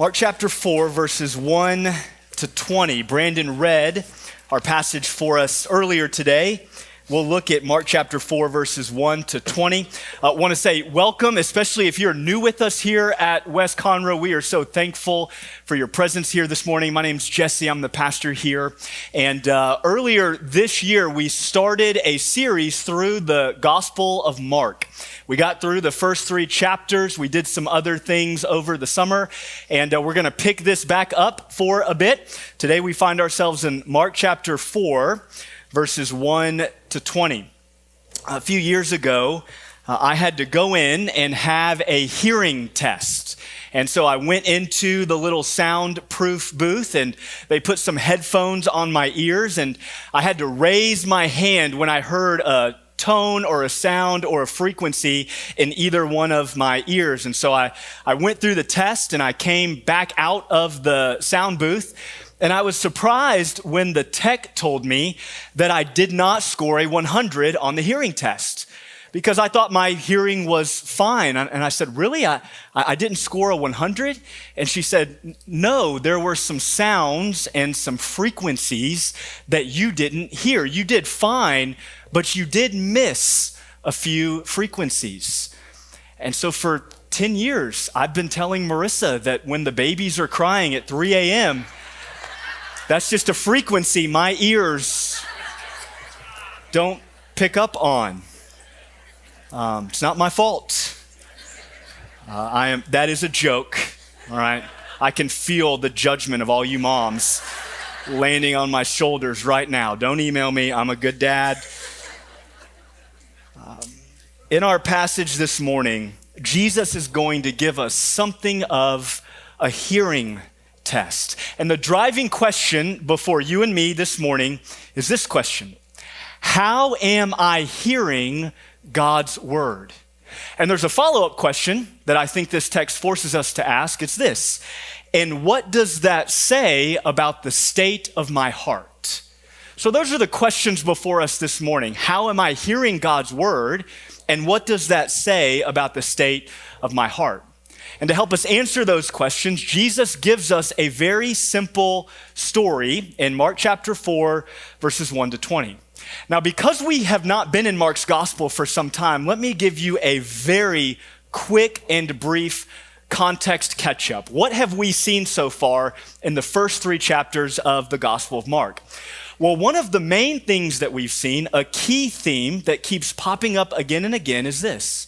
Mark chapter 4, verses 1 to 20. Brandon read our passage for us earlier today. We'll look at Mark chapter 4, verses 1 to 20. I want to say welcome, especially if you're new with us here at West Conroe. We are so thankful for your presence here this morning. My name's Jesse. I'm the pastor here. And earlier this year, we started a series through the Gospel of Mark. We got through the first 3 chapters. We did some other things over the summer, and we're going to pick this back up for a bit. Today we find ourselves in Mark chapter 4, verses 1 to 20. A few years ago, I had to go in and have a hearing test. And so I went into the little soundproof booth, and they put some headphones on my ears, and I had to raise my hand when I heard a tone or a sound or a frequency in either one of my ears. And so I went through the test, and I came back out of the sound booth, and I was surprised when the tech told me that I did not score a 100 on the hearing test, because I thought my hearing was fine. And I said, really? I didn't score a 100? And she said, no, there were some sounds and some frequencies that you didn't hear. You did fine, but you did miss a few frequencies. And so for 10 years, I've been telling Marissa that when the babies are crying at 3 a.m., that's just a frequency my ears don't pick up on. It's not my fault. That is a joke, all right? I can feel the judgment of all you moms landing on my shoulders right now. Don't email me. I'm a good dad. In our passage this morning, Jesus is going to give us something of a hearing test. And the driving question before you and me this morning is this question: how am I hearing God's word? And there's a follow-up question that I think this text forces us to ask. It's this: and what does that say about the state of my heart? So those are the questions before us this morning. How am I hearing God's word? And what does that say about the state of my heart? And to help us answer those questions, Jesus gives us a very simple story in Mark chapter 4, verses 1 to 20. Now, because we have not been in Mark's gospel for some time, let me give you a very quick and brief context catch-up. What have we seen so far in the first 3 chapters of the Gospel of Mark? Well, one of the main things that we've seen, a key theme that keeps popping up again and again, is this: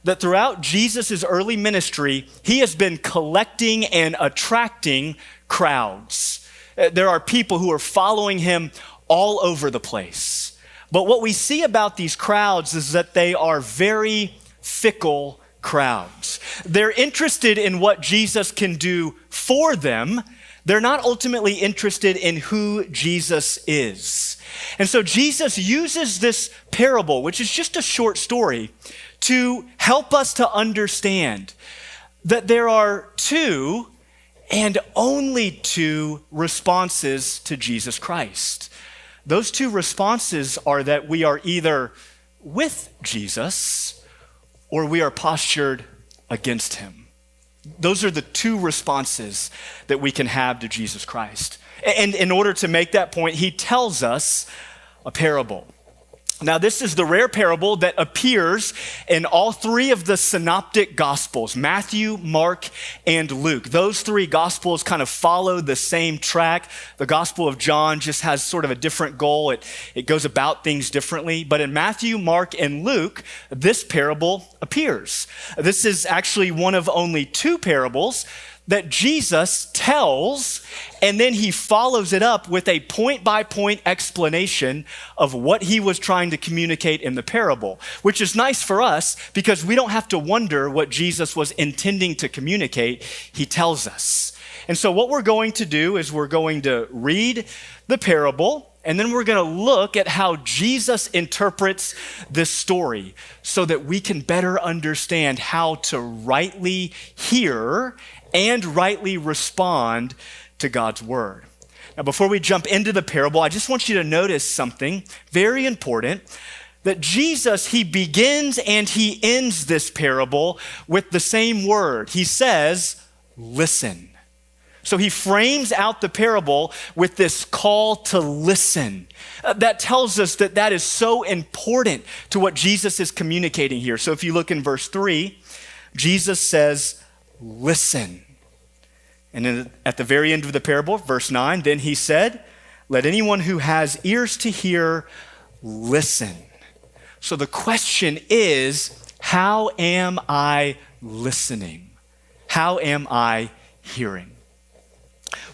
that throughout Jesus' early ministry, he has been collecting and attracting crowds. There are people who are following him all over the place. But what we see about these crowds is that they are very fickle crowds. They're interested in what Jesus can do for them. They're not ultimately interested in who Jesus is. And so Jesus uses this parable, which is just a short story, to help us to understand that there are 2 and only 2 responses to Jesus Christ. Those 2 responses are that we are either with Jesus or we are postured against him. Those are the 2 responses that we can have to Jesus Christ. And in order to make that point, he tells us a parable. Now, this is the rare parable that appears in all 3 of the synoptic gospels: Matthew, Mark, and Luke. Those 3 gospels kind of follow the same track. The Gospel of John just has sort of a different goal. It goes about things differently. But in Matthew, Mark, and Luke, this parable appears. This is actually one of only 2 parables that Jesus tells, and then he follows it up with a point-by-point explanation of what he was trying to communicate in the parable, which is nice for us because we don't have to wonder what Jesus was intending to communicate. He tells us. And so what we're going to do is we're going to read the parable, and then we're going to look at how Jesus interprets this story so that we can better understand how to rightly hear and rightly respond to God's word. Now, before we jump into the parable, I just want you to notice something very important, that Jesus, he begins and he ends this parable with the same word. He says, listen. So he frames out the parable with this call to listen. That tells us that that is so important to what Jesus is communicating here. So if you look in verse 3, Jesus says, listen. And then at the very end of the parable, verse 9, then he said, let anyone who has ears to hear listen. So the question is, how am I listening? How am I hearing?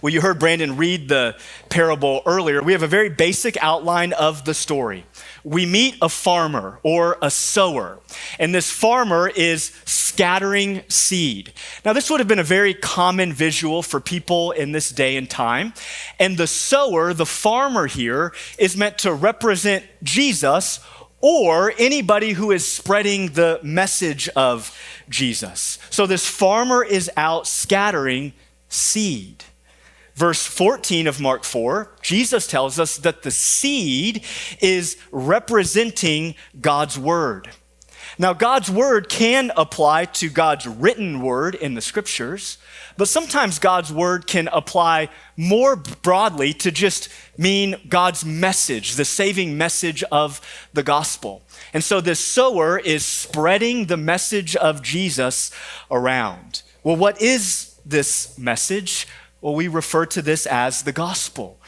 Well, you heard Brandon read the parable earlier. We have a very basic outline of the story. We meet a farmer or a sower, and this farmer is scattering seed. Now, this would have been a very common visual for people in this day and time. And the sower, the farmer here, is meant to represent Jesus or anybody who is spreading the message of Jesus. So this farmer is out scattering seed. Verse 14 of Mark 4, Jesus tells us that the seed is representing God's word. Now, God's word can apply to God's written word in the scriptures, but sometimes God's word can apply more broadly to just mean God's message, the saving message of the gospel. And so this sower is spreading the message of Jesus around. Well, what is this message? Well, we refer to this as the gospel,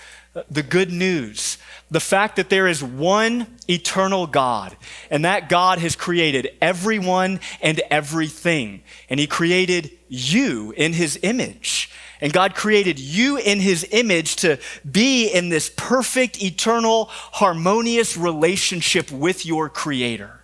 the good news, the fact that there is one eternal God, and that God has created everyone and everything, and he created you in his image. And God created you in his image to be in this perfect, eternal, harmonious relationship with your creator.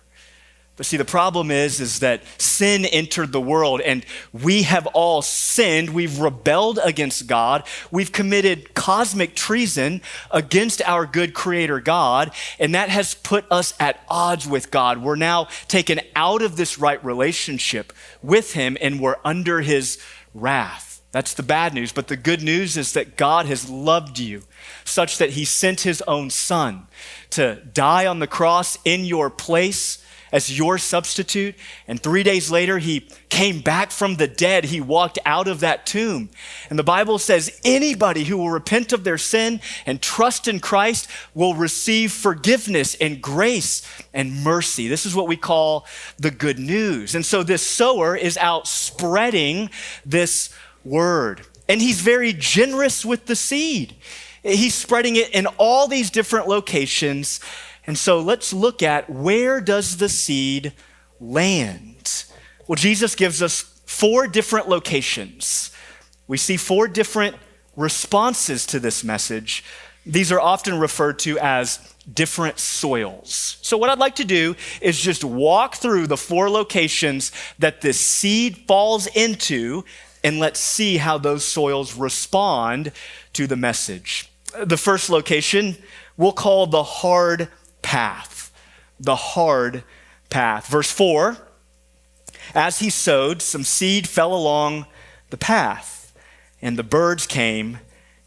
But see, the problem is that sin entered the world, and we have all sinned. We've rebelled against God. We've committed cosmic treason against our good creator God, and that has put us at odds with God. We're now taken out of this right relationship with him, and we're under his wrath. That's the bad news. But the good news is that God has loved you such that he sent his own son to die on the cross in your place as your substitute. And 3 days later, he came back from the dead. He walked out of that tomb. And the Bible says anybody who will repent of their sin and trust in Christ will receive forgiveness and grace and mercy. This is what we call the good news. And so this sower is out spreading this word. And he's very generous with the seed. He's spreading it in all these different locations. And so let's look at, where does the seed land? Well, Jesus gives us 4 different locations. We see 4 different responses to this message. These are often referred to as different soils. So what I'd like to do is just walk through the 4 locations that this seed falls into, and let's see how those soils respond to the message. The first location we'll call the hard path. The hard path. Verse 4, as he sowed, some seed fell along the path, and the birds came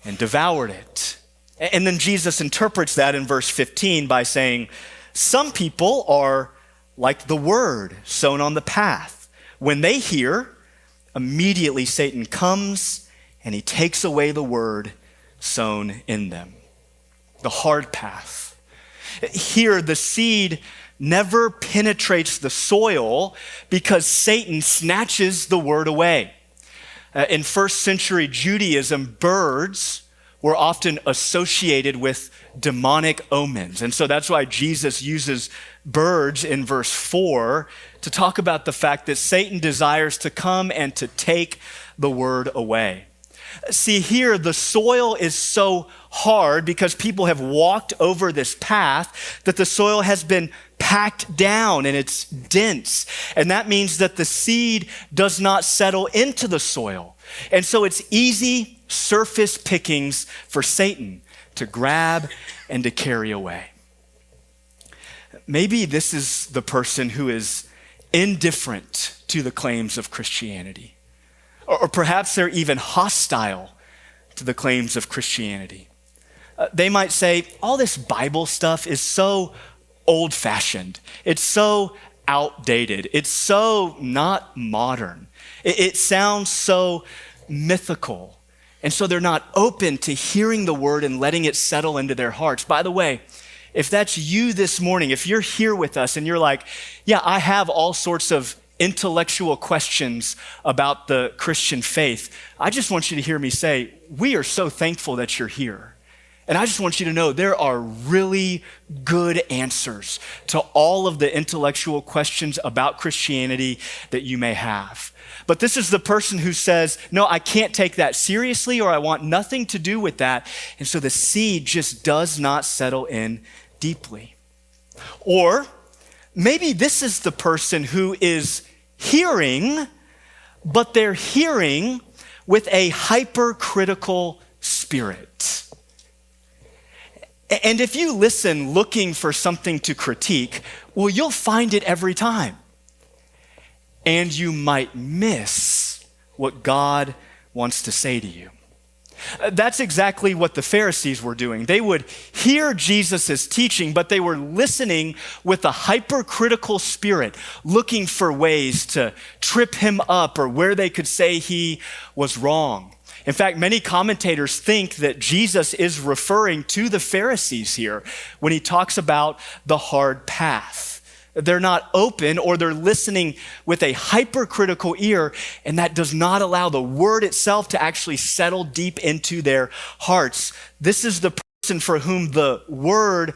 and devoured it. And then Jesus interprets that in verse 15 by saying, some people are like the word sown on the path. When they hear, immediately Satan comes and he takes away the word sown in them. The hard path. Here, the seed never penetrates the soil because Satan snatches the word away. In first century Judaism, birds were often associated with demonic omens. And so that's why Jesus uses birds in verse 4 to talk about the fact that Satan desires to come and to take the word away. See, here the soil is so hard because people have walked over this path that the soil has been packed down and it's dense. And that means that the seed does not settle into the soil. And so it's easy surface pickings for Satan to grab and to carry away. Maybe this is the person who is indifferent to the claims of Christianity. Or perhaps they're even hostile to the claims of Christianity. They might say, all this Bible stuff is so old-fashioned. It's so outdated. It's so not modern. It sounds so mythical. And so they're not open to hearing the word and letting it settle into their hearts. By the way, if that's you this morning, if you're here with us and you're like, yeah, I have all sorts of intellectual questions about the Christian faith, I just want you to hear me say, we are so thankful that you're here. And I just want you to know there are really good answers to all of the intellectual questions about Christianity that you may have. But this is the person who says, no, I can't take that seriously, or I want nothing to do with that. And so the seed just does not settle in deeply. Or maybe this is the person who is hearing, but they're hearing with a hypercritical spirit. And if you listen looking for something to critique, well, you'll find it every time. And you might miss what God wants to say to you. That's exactly what the Pharisees were doing. They would hear Jesus' teaching, but they were listening with a hypercritical spirit, looking for ways to trip him up or where they could say he was wrong. In fact, many commentators think that Jesus is referring to the Pharisees here when he talks about the hard path. They're not open, or they're listening with a hypercritical ear, and that does not allow the word itself to actually settle deep into their hearts. This is the person for whom the word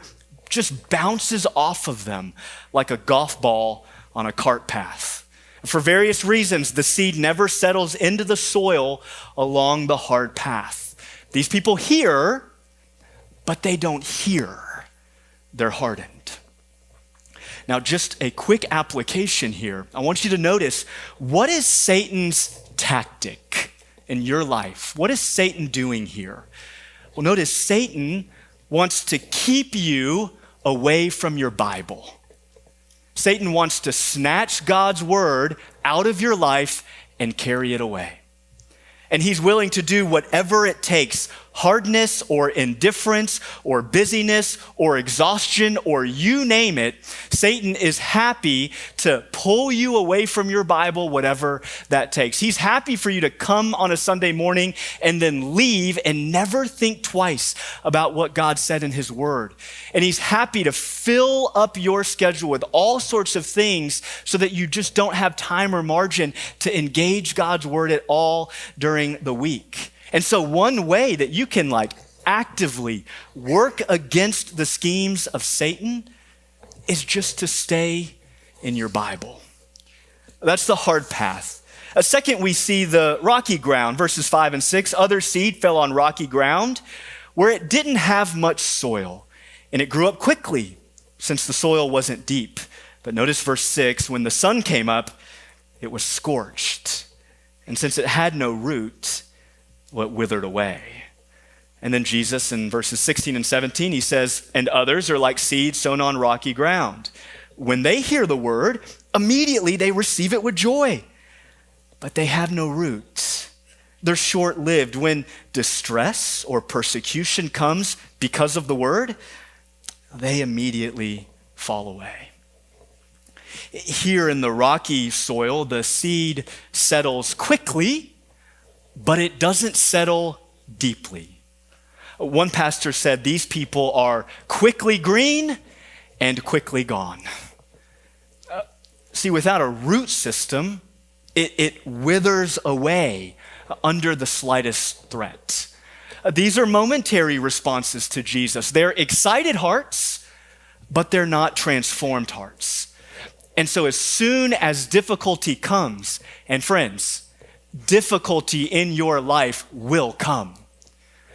just bounces off of them like a golf ball on a cart path. For various reasons, the seed never settles into the soil along the hard path. These people hear, but they don't hear. They're hardened. Now, just a quick application here. I want you to notice, what is Satan's tactic in your life? What is Satan doing here? Well, notice Satan wants to keep you away from your Bible. Satan wants to snatch God's word out of your life and carry it away. And he's willing to do whatever it takes, hardness or indifference or busyness or exhaustion or you name it. Satan is happy to pull you away from your Bible, whatever that takes. He's happy for you to come on a Sunday morning and then leave and never think twice about what God said in his word. And he's happy to fill up your schedule with all sorts of things so that you just don't have time or margin to engage God's word at all during the week. And so one way that you can actively work against the schemes of Satan is just to stay in your Bible. That's the hard path. Second, we see the rocky ground, verses 5 and 6. Other seed fell on rocky ground where it didn't have much soil, and it grew up quickly since the soil wasn't deep. But notice verse 6, when the sun came up, it was scorched. And since it had no root, well, it withered away. And then Jesus in verses 16 and 17, he says, and others are like seeds sown on rocky ground. When they hear the word, immediately they receive it with joy, but they have no root. They're short-lived. When distress or persecution comes because of the word, they immediately fall away. Here in the rocky soil, the seed settles quickly, but it doesn't settle deeply. One pastor said these people are quickly green and quickly gone. See, without a root system, it withers away under the slightest threat. These are momentary responses to Jesus. They're excited hearts, but they're not transformed hearts. And so as soon as difficulty comes, and friends, difficulty in your life will come.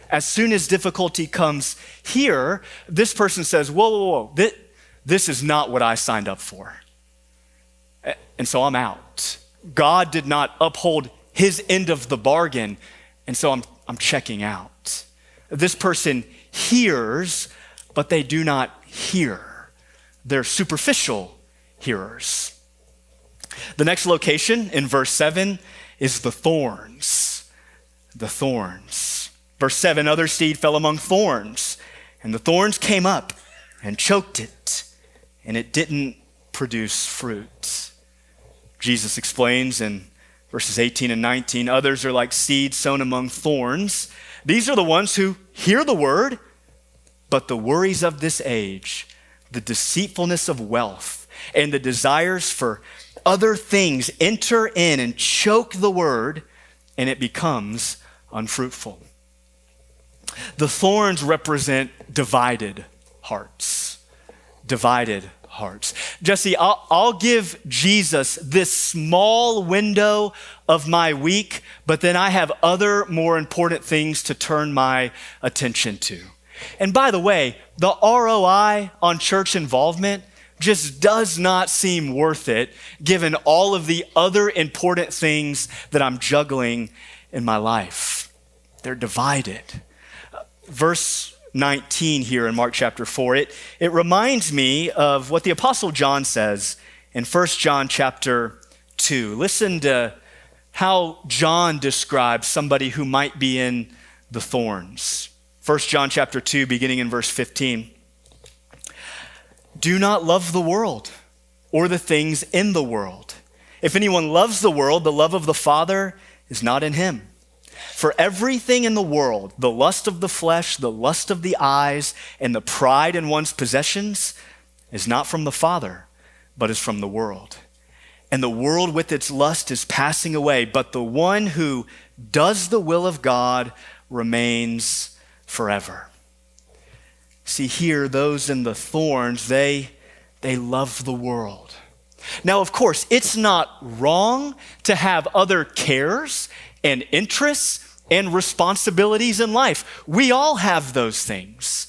As soon as difficulty comes here, this person says, whoa, this is not what I signed up for. And so I'm out. God did not uphold his end of the bargain, and so I'm checking out. This person hears, but they do not hear. They're superficial hearers. The next location in verse 7 is the thorns. The thorns. Verse 7, other seed fell among thorns, and the thorns came up and choked it, and it didn't produce fruit. Jesus explains in Verses 18 and 19, others are like seed sown among thorns. These are the ones who hear the word, but the worries of this age, the deceitfulness of wealth, and the desires for other things enter in and choke the word, and it becomes unfruitful. The thorns represent divided hearts. Divided hearts. Jesse, I'll give Jesus this small window of my week, but then I have other more important things to turn my attention to. And by the way, the ROI on church involvement just does not seem worth it given all of the other important things that I'm juggling in my life. They're divided. Verse 19 here in Mark chapter 4, it reminds me of what the Apostle John says in 1 John chapter 2. Listen to how John describes somebody who might be in the thorns. 1 John chapter 2, beginning in verse 15. Do not love the world or the things in the world. If anyone loves the world, the love of the Father is not in him. For everything in the world, the lust of the flesh, the lust of the eyes, and the pride in one's possessions is not from the Father, but is from the world. And the world with its lust is passing away, but the one who does the will of God remains forever. See here, those in the thorns, they love the world. Now, of course, it's not wrong to have other cares and interests and responsibilities in life. We all have those things.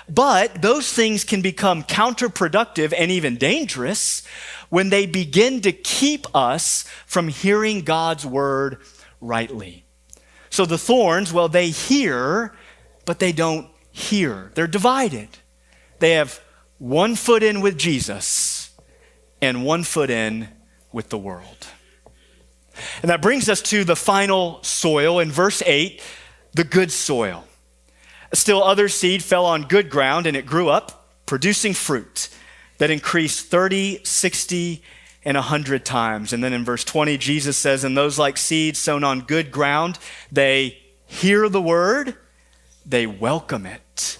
But those things can become counterproductive and even dangerous when they begin to keep us from hearing God's word rightly. So the thorns, well, they hear, but they don't hear. They're divided. They have one foot in with Jesus and one foot in with the world. And that brings us to the final soil in verse 8, the good soil. Still other seed fell on good ground and it grew up, producing fruit that increased 30, 60, and 100 times. And then in verse 20, Jesus says, and those like seed sown on good ground, they hear the word, they welcome it,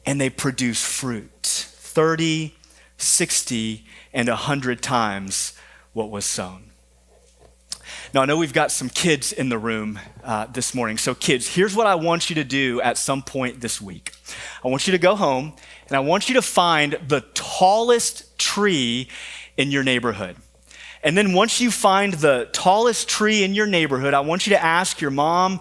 and they produce fruit 30, 60, and 100 times what was sown. Now, I know we've got some kids in the room this morning. So kids, here's what I want you to do at some point this week. I want you to go home and I want you to find the tallest tree in your neighborhood. And then once you find the tallest tree in your neighborhood, I want you to ask your mom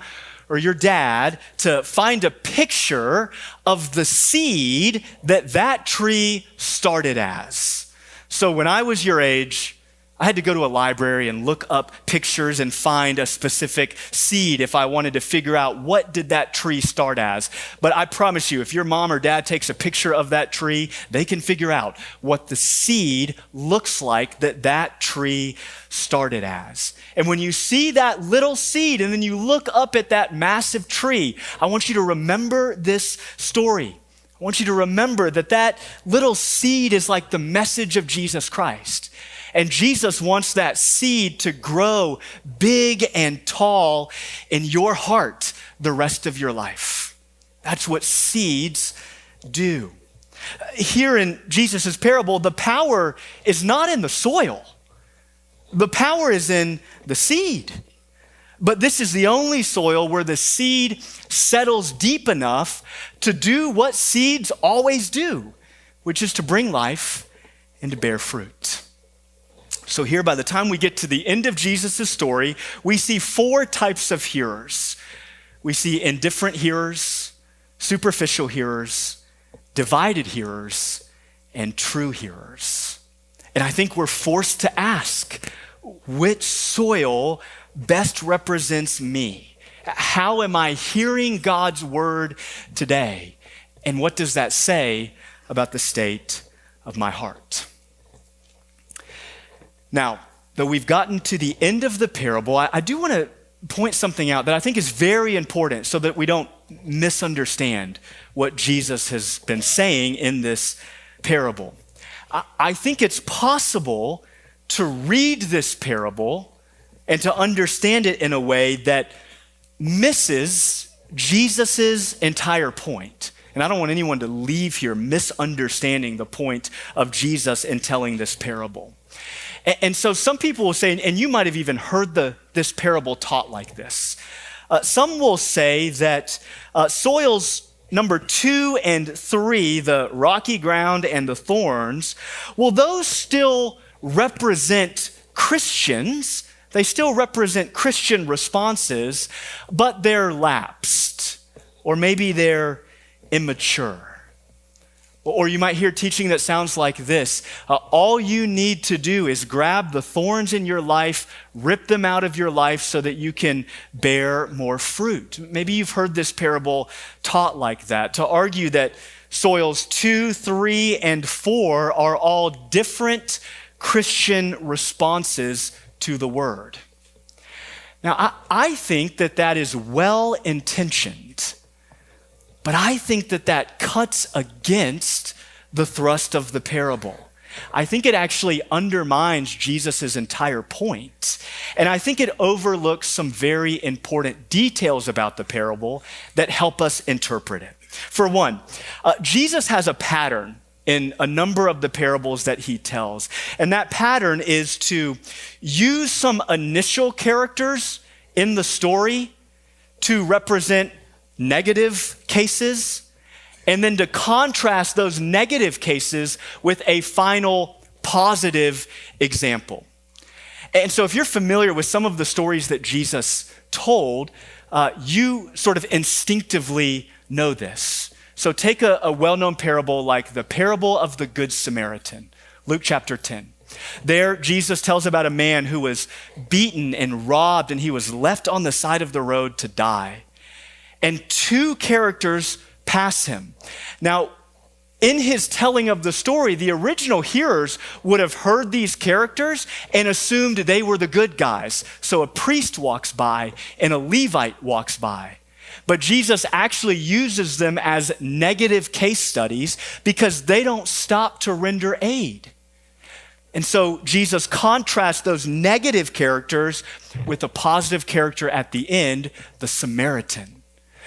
or your dad to find a picture of the seed that tree started as. So when I was your age, I had to go to a library and look up pictures and find a specific seed if I wanted to figure out what did that tree start as. But I promise you, if your mom or dad takes a picture of that tree, they can figure out what the seed looks like that tree started as. And when you see that little seed and then you look up at that massive tree, I want you to remember this story. I want you to remember that little seed is like the message of Jesus Christ. And Jesus wants that seed to grow big and tall in your heart the rest of your life. That's what seeds do. Here in Jesus' parable, the power is not in the soil. The power is in the seed. But this is the only soil where the seed settles deep enough to do what seeds always do, which is to bring life and to bear fruit. So here, by the time we get to the end of Jesus' story, we see 4 types of hearers. We see indifferent hearers, superficial hearers, divided hearers, and true hearers. And I think we're forced to ask, which soil best represents me? How am I hearing God's word today? And what does that say about the state of my heart? Now, though we've gotten to the end of the parable, I do want to point something out that I think is very important so that we don't misunderstand what Jesus has been saying in this parable. I think it's possible to read this parable and to understand it in a way that misses Jesus's entire point. And I don't want anyone to leave here misunderstanding the point of Jesus in telling this parable. And so some people will say, and you might have even heard this parable taught like this. Some will say that soils number 2 and 3, the rocky ground and the thorns, well, those still represent Christians. They still represent Christian responses, but they're lapsed, or maybe they're immature. Or you might hear teaching that sounds like this. All you need to do is grab the thorns in your life, rip them out of your life so that you can bear more fruit. Maybe you've heard this parable taught like that, to argue that soils 2, 3, and 4 are all different Christian responses to the word. Now, I think that is well-intentioned, but I think that cuts against the thrust of the parable. I think it actually undermines Jesus' entire point. And I think it overlooks some very important details about the parable that help us interpret it. For one, Jesus has a pattern in a number of the parables that he tells. And that pattern is to use some initial characters in the story to represent negative cases, and then to contrast those negative cases with a final positive example. And so if you're familiar with some of the stories that Jesus told, you sort of instinctively know this. So take a well-known parable like the parable of the Good Samaritan, Luke chapter 10. There, Jesus tells about a man who was beaten and robbed, and he was left on the side of the road to die. And 2 characters pass him. Now, in his telling of the story, the original hearers would have heard these characters and assumed they were the good guys. So a priest walks by and a Levite walks by. But Jesus actually uses them as negative case studies because they don't stop to render aid. And so Jesus contrasts those negative characters with a positive character at the end, the Samaritan.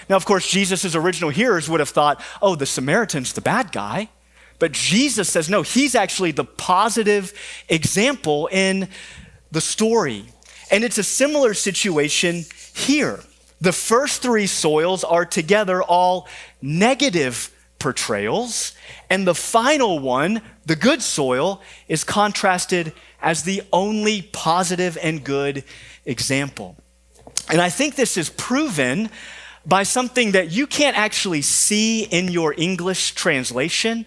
Now, of course, Jesus' original hearers would have thought, oh, the Samaritan's the bad guy. But Jesus says, no, he's actually the positive example in the story. And it's a similar situation here. The first 3 soils are together all negative portrayals. And the final one, the good soil, is contrasted as the only positive and good example. And I think this is proven by something that you can't actually see in your English translation,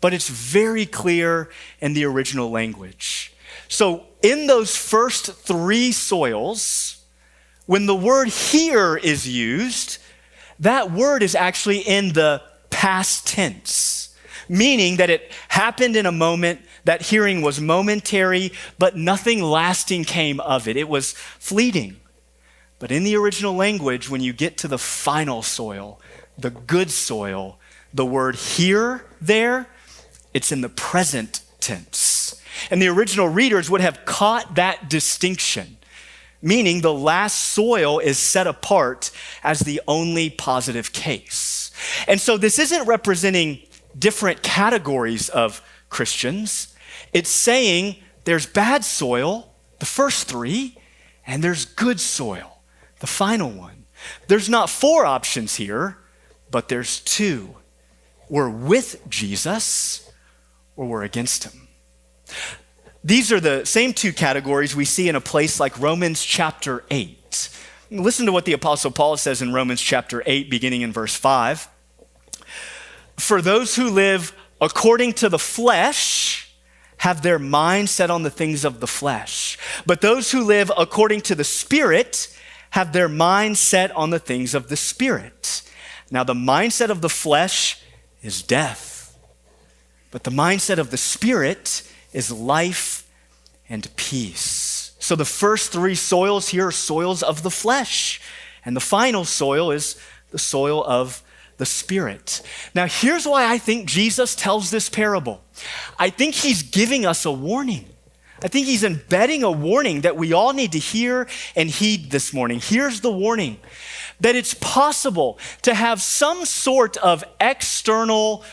but it's very clear in the original language. So in those first 3 soils, when the word hear is used, that word is actually in the past tense, meaning that it happened in a moment, that hearing was momentary, but nothing lasting came of it. It was fleeting. But in the original language, when you get to the final soil, the good soil, the word hear there, it's in the present tense. And the original readers would have caught that distinction, meaning the last soil is set apart as the only positive case. And so this isn't representing different categories of Christians. It's saying there's bad soil, the first 3, and there's good soil, the final one. There's not 4 options here, but there's 2. We're with Jesus or we're against him. These are the same 2 categories we see in a place like Romans chapter 8. Listen to what the Apostle Paul says in Romans chapter 8, beginning in verse 5. For those who live according to the flesh have their mind set on the things of the flesh. But those who live according to the Spirit have their mind set on the things of the Spirit. Now, the mindset of the flesh is death, but the mindset of the Spirit is life and peace. So the first 3 soils here are soils of the flesh, and the final soil is the soil of the Spirit. Now, here's why I think Jesus tells this parable. I think he's giving us a warning. I think he's embedding a warning that we all need to hear and heed this morning. Here's the warning, that it's possible to have some sort of external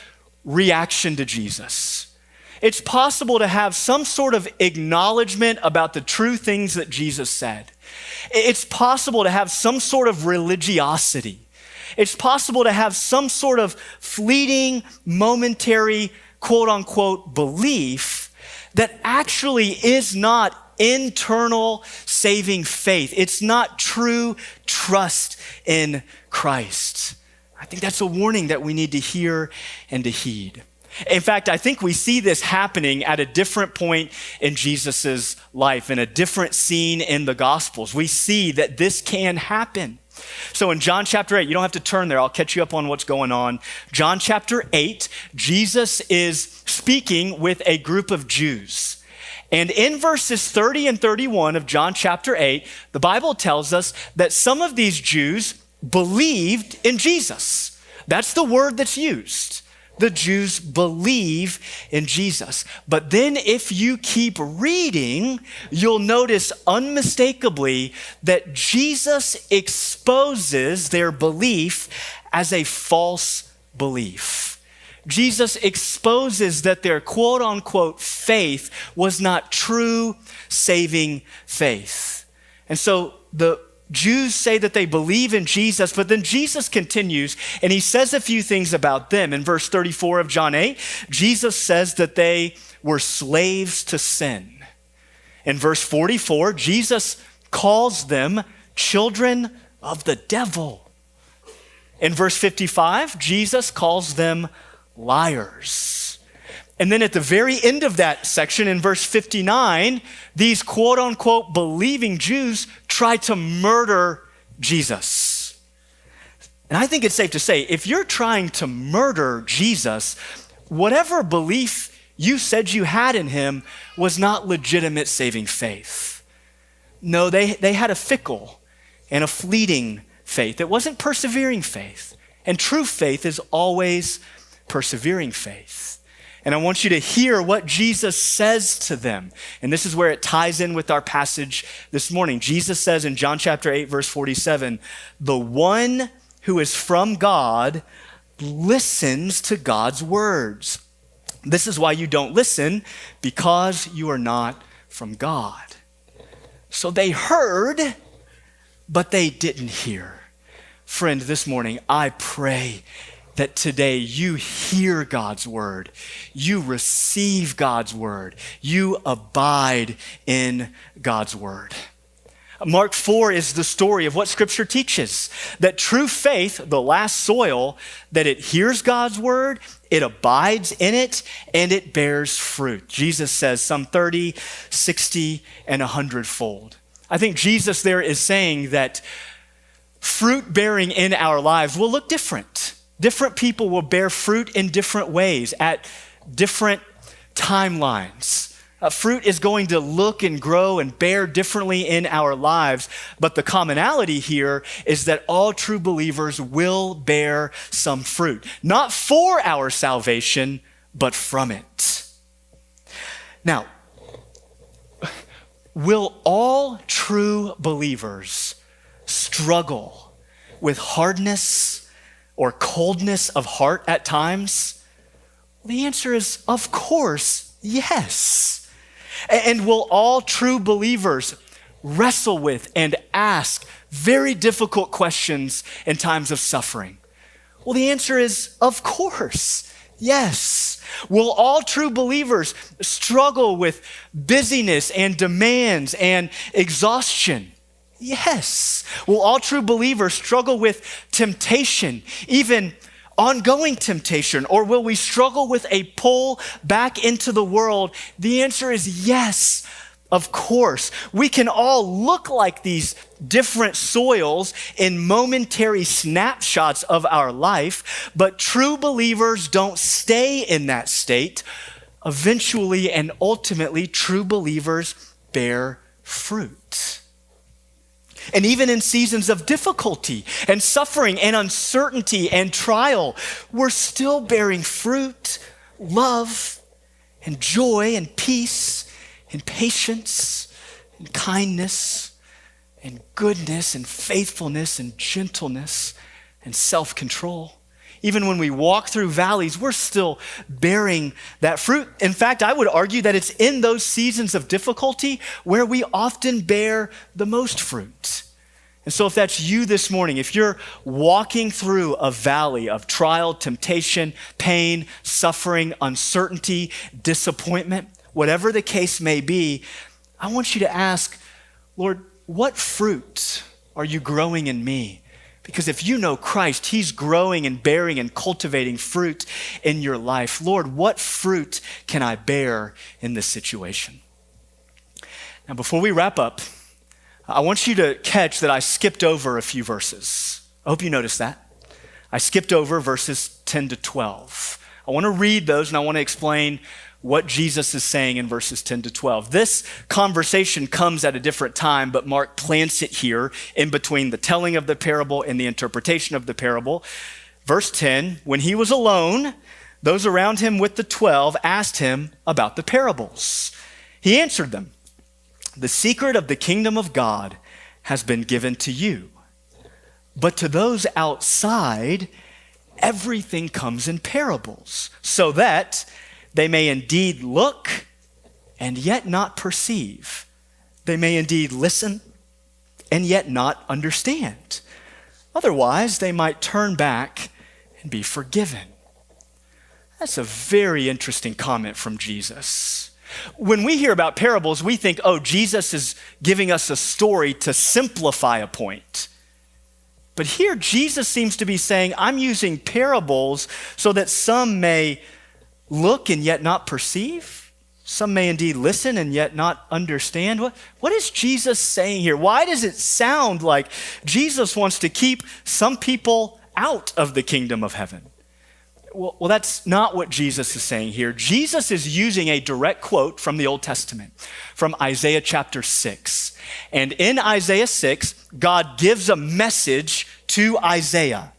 reaction to Jesus. It's possible to have some sort of acknowledgement about the true things that Jesus said. It's possible to have some sort of religiosity. It's possible to have some sort of fleeting, momentary, quote unquote, belief that actually is not internal saving faith. It's not true trust in Christ. I think that's a warning that we need to hear and to heed. In fact, I think we see this happening at a different point in Jesus's life, in a different scene in the Gospels. We see that this can happen. So in John chapter 8, you don't have to turn there. I'll catch you up on what's going on. John chapter 8, Jesus is speaking with a group of Jews. And in verses 30 and 31 of John chapter 8, the Bible tells us that some of these Jews believed in Jesus. That's the word that's used. The Jews believe in Jesus. But then if you keep reading, you'll notice unmistakably that Jesus exposes their belief as a false belief. Jesus exposes that their quote unquote faith was not true saving faith. And so the Jews say that they believe in Jesus, but then Jesus continues and he says a few things about them. In verse 34 of John 8, Jesus says that they were slaves to sin. In verse 44, Jesus calls them children of the devil. In verse 55, Jesus calls them liars. And then at the very end of that section, in verse 59, these quote unquote believing Jews try to murder Jesus. And I think it's safe to say, if you're trying to murder Jesus, whatever belief you said you had in him was not legitimate saving faith. No, they had a fickle and a fleeting faith. It wasn't persevering faith. And true faith is always persevering faith. And I want you to hear what Jesus says to them. And this is where it ties in with our passage this morning. Jesus says in John chapter 8, verse 47, the one who is from God listens to God's words. This is why you don't listen, because you are not from God. So they heard, but they didn't hear. Friend, this morning, I pray that today you hear God's word, you receive God's word, you abide in God's word. Mark 4 is the story of what Scripture teaches, that true faith, the last soil, that it hears God's word, it abides in it, and it bears fruit. Jesus says some 30, 60, and 100-fold. I think Jesus there is saying that fruit bearing in our lives will look different. Different people will bear fruit in different ways at different timelines. Fruit is going to look and grow and bear differently in our lives, but the commonality here is that all true believers will bear some fruit, not for our salvation, but from it. Now, will all true believers struggle with hardness or coldness of heart at times? The answer is, of course, yes. And will all true believers wrestle with and ask very difficult questions in times of suffering? Well, the answer is, of course, yes. Will all true believers struggle with busyness and demands and exhaustion? Yes. Will all true believers struggle with temptation, even ongoing temptation, or will we struggle with a pull back into the world? The answer is yes, of course. We can all look like these different soils in momentary snapshots of our life, but true believers don't stay in that state. Eventually and ultimately, true believers bear fruit. And even in seasons of difficulty and suffering and uncertainty and trial, we're still bearing fruit, love, and joy and peace and patience and kindness and goodness and faithfulness and gentleness and self-control. Even when we walk through valleys, we're still bearing that fruit. In fact, I would argue that it's in those seasons of difficulty where we often bear the most fruit. And so if that's you this morning, if you're walking through a valley of trial, temptation, pain, suffering, uncertainty, disappointment, whatever the case may be, I want you to ask, Lord, what fruit are you growing in me? Because if you know Christ, he's growing and bearing and cultivating fruit in your life. Lord, what fruit can I bear in this situation? Now, before we wrap up, I want you to catch that I skipped over a few verses. I hope you noticed that. I skipped over verses 10 to 12. I want to read those and I want to explain what Jesus is saying in verses 10 to 12. This conversation comes at a different time, but Mark plants it here in between the telling of the parable and the interpretation of the parable. Verse 10, when he was alone, those around him with the 12 asked him about the parables. He answered them, "The secret of the kingdom of God has been given to you, but to those outside, everything comes in parables, so that they may indeed look and yet not perceive. They may indeed listen and yet not understand. Otherwise, they might turn back and be forgiven." That's a very interesting comment from Jesus. When we hear about parables, we think, oh, Jesus is giving us a story to simplify a point. But here, Jesus seems to be saying, I'm using parables so that some may look and yet not perceive. Some may indeed listen and yet not understand. What is Jesus saying here? Why does it sound like Jesus wants to keep some people out of the kingdom of heaven? Well, that's not what Jesus is saying here. Jesus is using a direct quote from the Old Testament, from Isaiah chapter 6. And in Isaiah 6, God gives a message to Isaiah.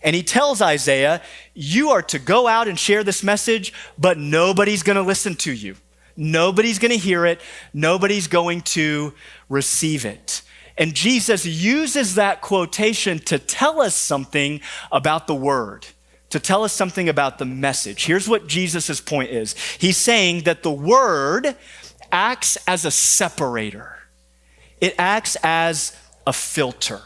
And he tells Isaiah, you are to go out and share this message, but nobody's going to listen to you. Nobody's going to hear it. Nobody's going to receive it. And Jesus uses that quotation to tell us something about the word, to tell us something about the message. Here's what Jesus' point is. He's saying that the word acts as a separator. It acts as a filter.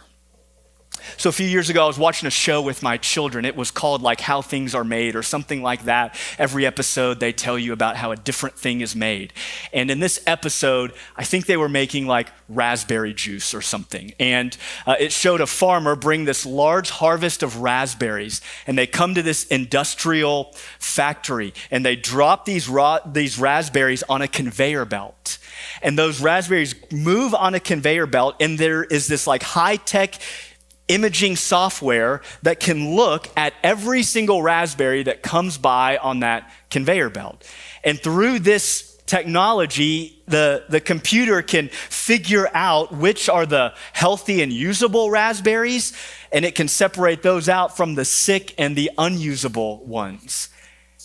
So a few years ago, I was watching a show with my children. It was called like How Things Are Made or something like that. Every episode, they tell you about how a different thing is made. And in this episode, I think they were making like raspberry juice or something. And it showed a farmer bring this large harvest of raspberries. And they come to this industrial factory and they drop these raspberries on a conveyor belt. And those raspberries move on a conveyor belt. And there is this like high-tech imaging software that can look at every single raspberry that comes by on that conveyor belt. And through this technology, the computer can figure out which are the healthy and usable raspberries, and it can separate those out from the sick and the unusable ones.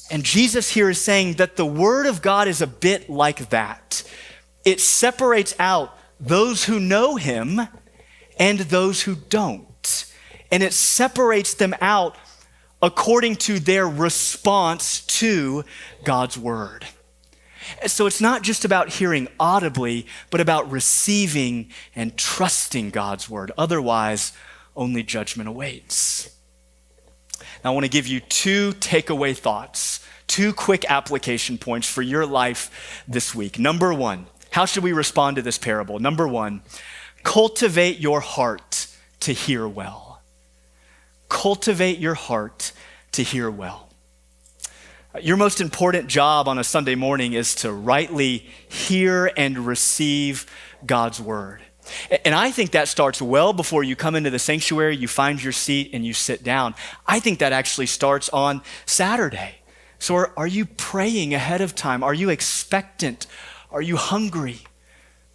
And Jesus here is saying that the word of God is a bit like that. It separates out those who know him and those who don't. And it separates them out according to their response to God's word. So it's not just about hearing audibly, but about receiving and trusting God's word. Otherwise, only judgment awaits. Now, I want to give you two takeaway thoughts, two quick application points for your life this week. Number one, how should we respond to this parable? Number one, cultivate your heart to hear well. Cultivate your heart to hear well. Your most important job on a Sunday morning is to rightly hear and receive God's word. And I think that starts well before you come into the sanctuary, you find your seat and you sit down. I think that actually starts on Saturday. So are you praying ahead of time? Are you expectant? Are you hungry?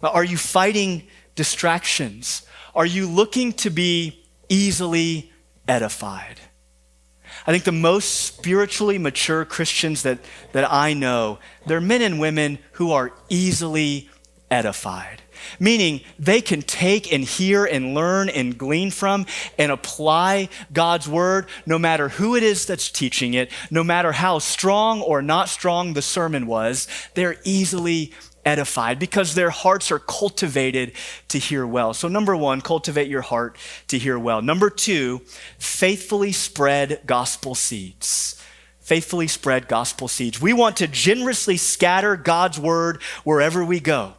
Are you fighting distractions? Are you looking to be easily edified? I think the most spiritually mature Christians that I know, they're men and women who are easily edified. Meaning they can take and hear and learn and glean from and apply God's word no matter who it is that's teaching it, no matter how strong or not strong the sermon was. They're easily edified because their hearts are cultivated to hear well. So number one, cultivate your heart to hear well. Number two, faithfully spread gospel seeds. Faithfully spread gospel seeds. We want to generously scatter God's word wherever we go.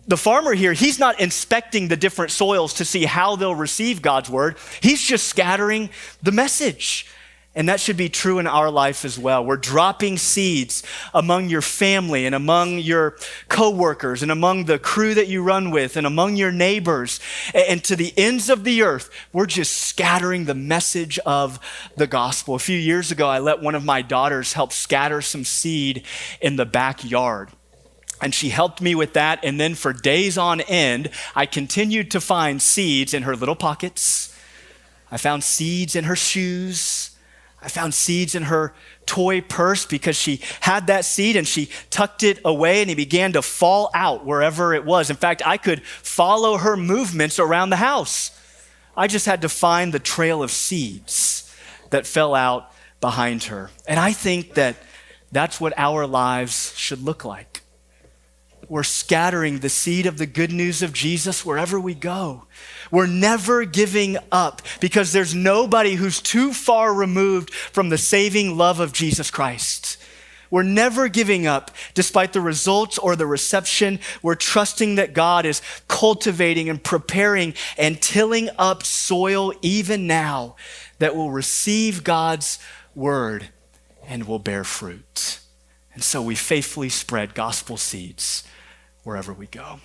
The farmer here, he's not inspecting the different soils to see how they'll receive God's word. He's just scattering the message. And that should be true in our life as well. We're dropping seeds among your family and among your coworkers and among the crew that you run with and among your neighbors and to the ends of the earth. We're just scattering the message of the gospel. A few years ago, I let one of my daughters help scatter some seed in the backyard. And she helped me with that. And then for days on end, I continued to find seeds in her little pockets. I found seeds in her shoes. I found seeds in her toy purse because she had that seed and she tucked it away and it began to fall out wherever it was. In fact, I could follow her movements around the house. I just had to find the trail of seeds that fell out behind her. And I think that that's what our lives should look like. We're scattering the seed of the good news of Jesus wherever we go. We're never giving up because there's nobody who's too far removed from the saving love of Jesus Christ. We're never giving up despite the results or the reception. We're trusting that God is cultivating and preparing and tilling up soil even now that will receive God's word and will bear fruit. And so we faithfully spread gospel seeds wherever we go.